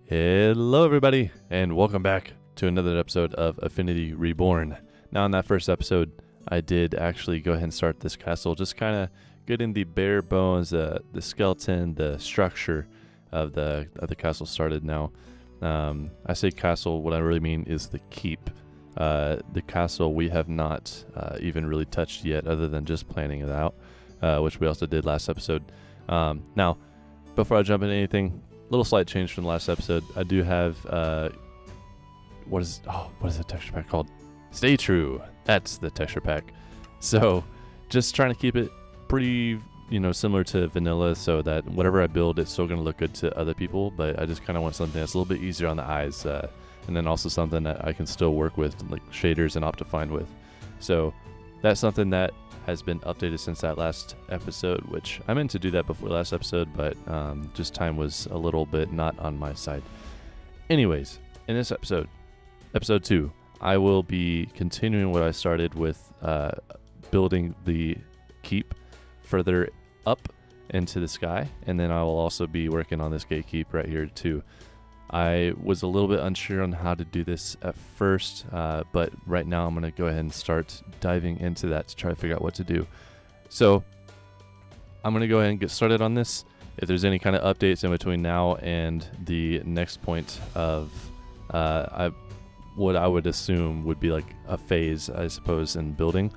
Hello everybody, and welcome back to another episode of Affinity Reborn. Now in that first episode, I did actually go ahead and start this castle, just kind of getting the bare bones, the skeleton, the structure of the castle started now. I say castle, what I really mean is the keep. The castle we have not even really touched yet, other than just planning it out, which we also did last episode. Now, before I jump into anything, little slight change from the last episode. I do have what is the texture pack called? Stay True. That's the texture pack. So just trying to keep it pretty, similar to vanilla, so that whatever I build, it's still going to look good to other people. But I just kind of want something that's a little bit easier on the eyes, and then also something that I can still work with, like shaders and Optifine with. So that's something that has been updated since that last episode, which I meant to do that before last episode, but just time was a little bit not on my side. Anyways, in this episode 2, I will be continuing what I started with, building the keep further up into the sky, and then I will also be working on this gatekeep right here too. I was a little bit unsure on how to do this at first, but right now I'm going to go ahead and start diving into that to try to figure out what to do. So I'm going to go ahead and get started on this. If there's any kind of updates in between now and the next point of what I would assume would be like a phase, I suppose, in building,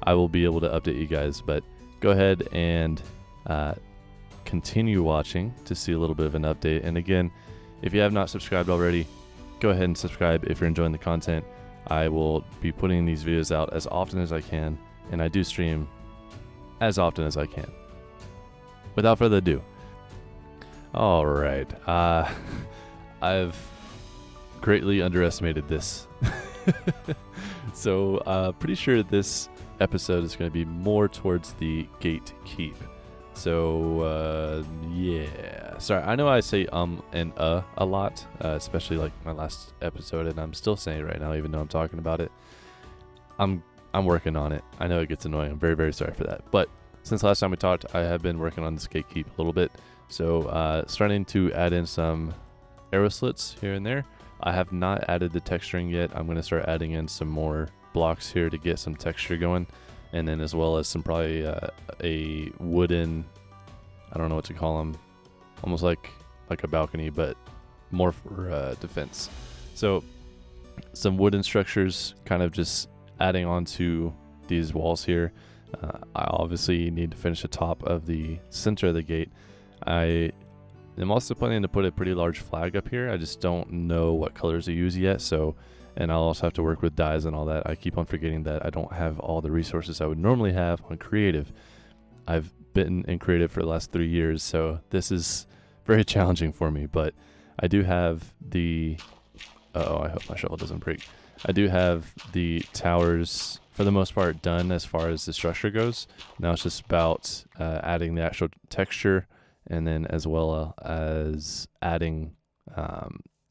I will be able to update you guys. But go ahead and continue watching to see a little bit of an update. And again, if you have not subscribed already, go ahead and subscribe if you're enjoying the content. I will be putting these videos out as often as I can, and I do stream as often as I can. Without further ado, all right, I've greatly underestimated this. So pretty sure this episode is going to be more towards the Gatekeep. So, yeah. Sorry, I know I say and a lot, especially like my last episode, and I'm still saying it right now, even though I'm talking about it. I'm working on it. I know it gets annoying. I'm very, very sorry for that. But since last time we talked, I have been working on this gatekeep a little bit. So, starting to add in some arrow slits here and there. I have not added the texturing yet. I'm going to start adding in some more blocks here to get some texture going. And then as well as some probably a wooden, I don't know what to call them, almost like a balcony, but more for defense. So some wooden structures kind of just adding on to these walls here. I obviously need to finish the top of the center of the gate. I am also planning to put a pretty large flag up here. I just don't know what colors to use yet, and I'll also have to work with dyes and all that. I keep on forgetting that I don't have all the resources I would normally have on creative. I've been in creative for the last 3 years, so this is very challenging for me. But I do have the... I hope my shovel doesn't break. I do have the towers, for the most part, done as far as the structure goes. Now it's just about adding the actual texture, and then as well as adding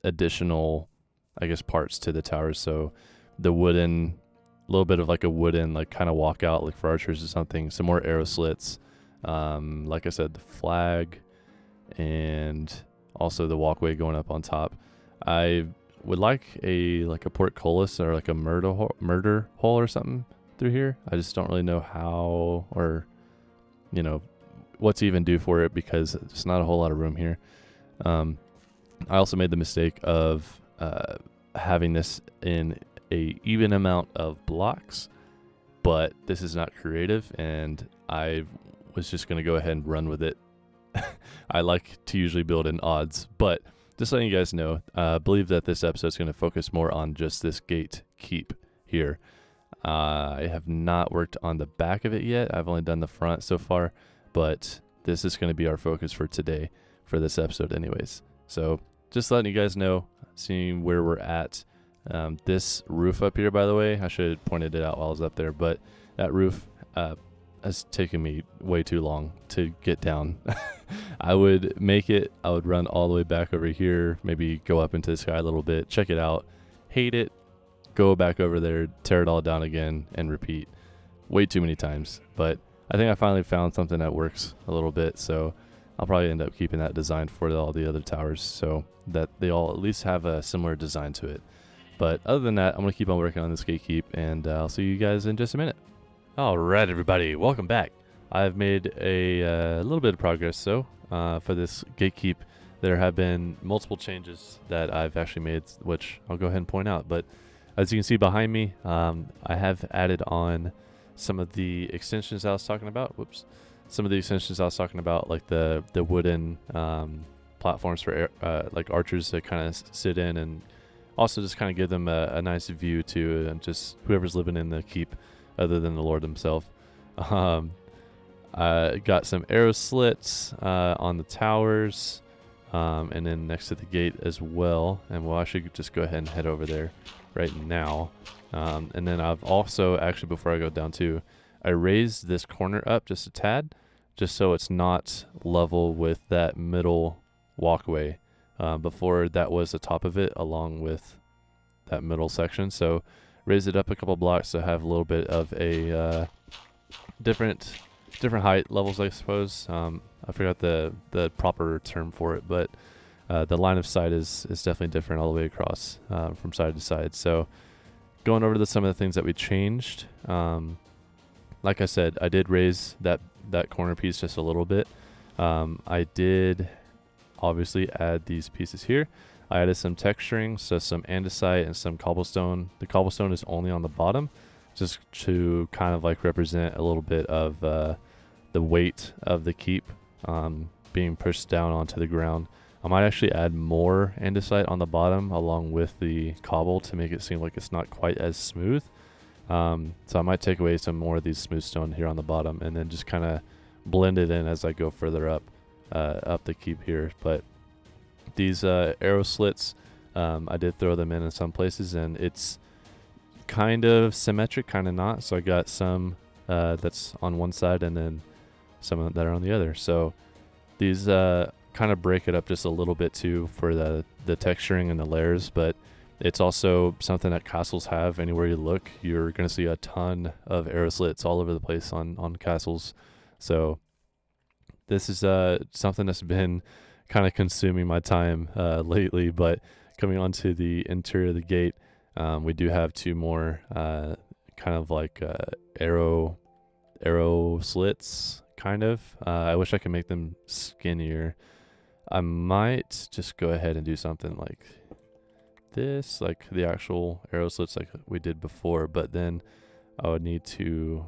additional, I guess, parts to the towers. So the wooden, a little bit of like a wooden, like kind of walkout, like for archers or something, some more arrow slits, like I said, the flag, and also the walkway going up on top. I would like a portcullis or like a murder hole or something through here. I just don't really know how, or what to even do for it, because there's not a whole lot of room here. I also made the mistake of having this in a even amount of blocks, but this is not creative, and I was just going to go ahead and run with it. I like to usually build in odds, but just letting you guys know, I believe that this episode is going to focus more on just this gatekeep here. I have not worked on the back of it yet. I've only done the front so far, but this is going to be our focus for today, for this episode anyways. So just letting you guys know, seeing where we're at. This roof up here, by the way, I should have pointed it out while I was up there, but that roof has taken me way too long to get down. I would run all the way back over here, maybe go up into the sky a little bit, check it out, hate it, go back over there, tear it all down again, and repeat way too many times. But I think I finally found something that works a little bit, so I'll probably end up keeping that design for all the other towers so that they all at least have a similar design to it. But other than that, I'm going to keep on working on this Gatekeep, and I'll see you guys in just a minute. All right, everybody, welcome back. I've made a little bit of progress, for this Gatekeep. There have been multiple changes that I've actually made, which I'll go ahead and point out. But as you can see behind me, I have added on some of the extensions I was talking about. Some of the extensions I was talking about, like the wooden platforms for like archers to kind of sit in, and also just kind of give them a nice view to and just whoever's living in the keep other than the Lord himself. I got some arrow slits on the towers, and then next to the gate as well. And we'll actually just go ahead and head over there right now. And then I've also, actually before I go down too, I raised this corner up just a tad, just so it's not level with that middle walkway. Before that was the top of it along with that middle section. So raise it up a couple blocks to have a little bit of a different height levels, I suppose. I forgot the proper term for it, but the line of sight is definitely different all the way across from side to side. So going over to some of the things that we changed, like I said, I did raise that corner piece just a little bit. I did obviously add these pieces here. I added some texturing, so some andesite and some cobblestone. The cobblestone is only on the bottom, just to kind of like represent a little bit of the weight of the keep being pushed down onto the ground. I might actually add more andesite on the bottom along with the cobble to make it seem like it's not quite as smooth. So I might take away some more of these smooth stone here on the bottom and then just kind of blend it in as I go further up the keep here. But these arrow slits, I did throw them in some places, and it's kind of symmetric, kind of not. So I got some that's on one side and then some that are on the other. So these kind of break it up just a little bit too for the texturing and the layers, but it's also something that castles have. Anywhere you look, you're going to see a ton of arrow slits all over the place on castles. So this is something that's been kind of consuming my time lately. But coming onto the interior of the gate, we do have two more kind of like arrow slits, kind of. I wish I could make them skinnier. I might just go ahead and do something like this, like the actual arrow slits like we did before, but then I would need to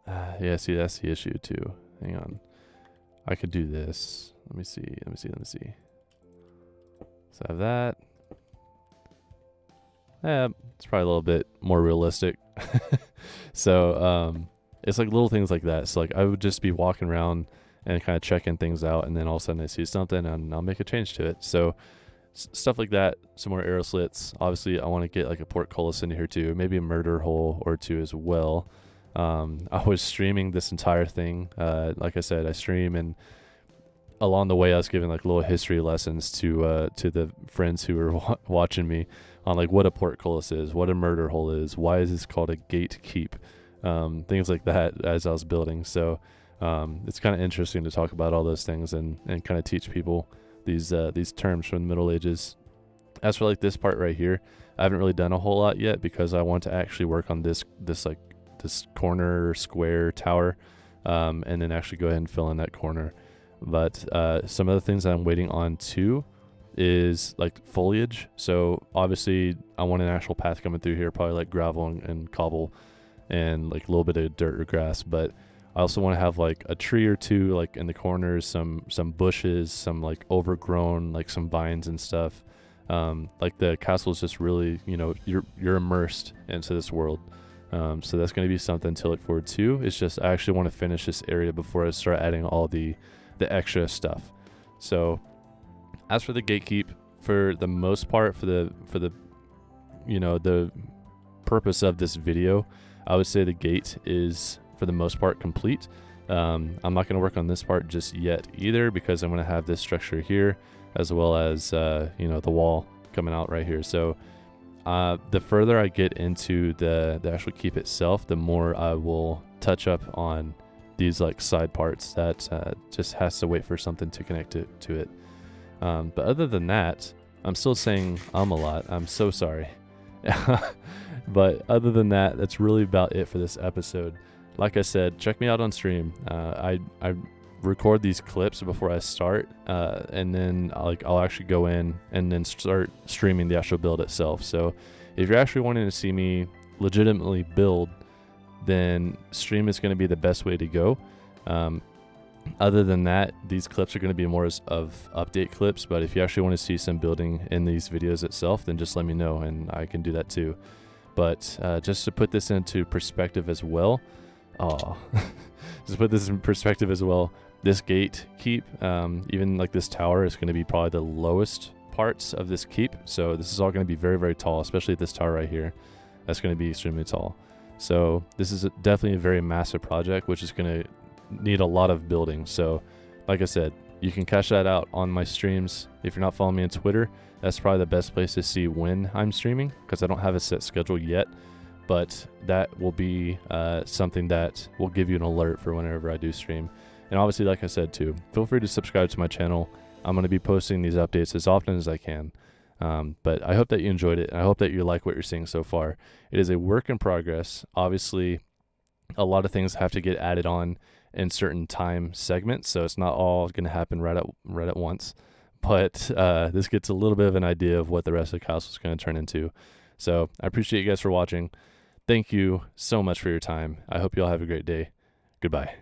yeah, see, that's the issue too. Hang on, I could do this. Let me see. So I have that. Yeah, it's probably a little bit more realistic. So it's like little things like that. So like I would just be walking around and kind of checking things out, and then all of a sudden I see something and I'll make a change to it. So stuff like that. Some more arrow slits. Obviously I want to get like a portcullis in here too, maybe a murder hole or two as well. I was streaming this entire thing. Like I said, I stream, and along the way I was giving like little history lessons to the friends who were watching me on like what a portcullis is, what a murder hole is, why is this called a gatekeep, things like that as I was building. So it's kind of interesting to talk about all those things and kind of teach people these terms from the Middle Ages. As for like this part right here, I haven't really done a whole lot yet because I want to actually work on this corner square tower, and then actually go ahead and fill in that corner. But some of the things that I'm waiting on too is like foliage. So obviously I want an actual path coming through here, probably like gravel and cobble and like a little bit of dirt or grass. But I also want to have like a tree or two like in the corners, some bushes, some like overgrown, like some vines and stuff. Like the castle is just really, you're immersed into this world. So that's going to be something to look forward to. It's just I actually want to finish this area before I start adding all the extra stuff. So as for the gatekeep, for the most part, for the the purpose of this video, I would say the gate is for the most part complete. I'm not going to work on this part just yet either, because I'm going to have this structure here as well as the wall coming out right here. So the further I get into the actual keep itself, the more I will touch up on these like side parts that just has to wait for something to connect to it. But other than that, I'm still saying a lot. I'm so sorry. But other than that, that's really about it for this episode. Like I said, check me out on stream. I record these clips before I start, and then I'll actually go in and then start streaming the actual build itself. So if you're actually wanting to see me legitimately build, then stream is going to be the best way to go. Other than that, these clips are going to be more of update clips, but if you actually want to see some building in these videos itself, then just let me know and I can do that too. But just to put this into perspective as well, this Gatekeep, even like this tower is going to be probably the lowest parts of this keep. So this is all going to be very, very tall, especially this tower right here. That's going to be extremely tall. So this is definitely a very massive project, which is going to need a lot of building. So like I said, you can catch that out on my streams. If you're not following me on Twitter, that's probably the best place to see when I'm streaming, because I don't have a set schedule yet, but that will be something that will give you an alert for whenever I do stream. And obviously, like I said too, feel free to subscribe to my channel. I'm going to be posting these updates as often as I can. But I hope that you enjoyed it, and I hope that you like what you're seeing so far. It is a work in progress. Obviously, a lot of things have to get added on in certain time segments, so it's not all going to happen right at once. But this gets a little bit of an idea of what the rest of the castle is going to turn into. So I appreciate you guys for watching. Thank you so much for your time. I hope you all have a great day. Goodbye.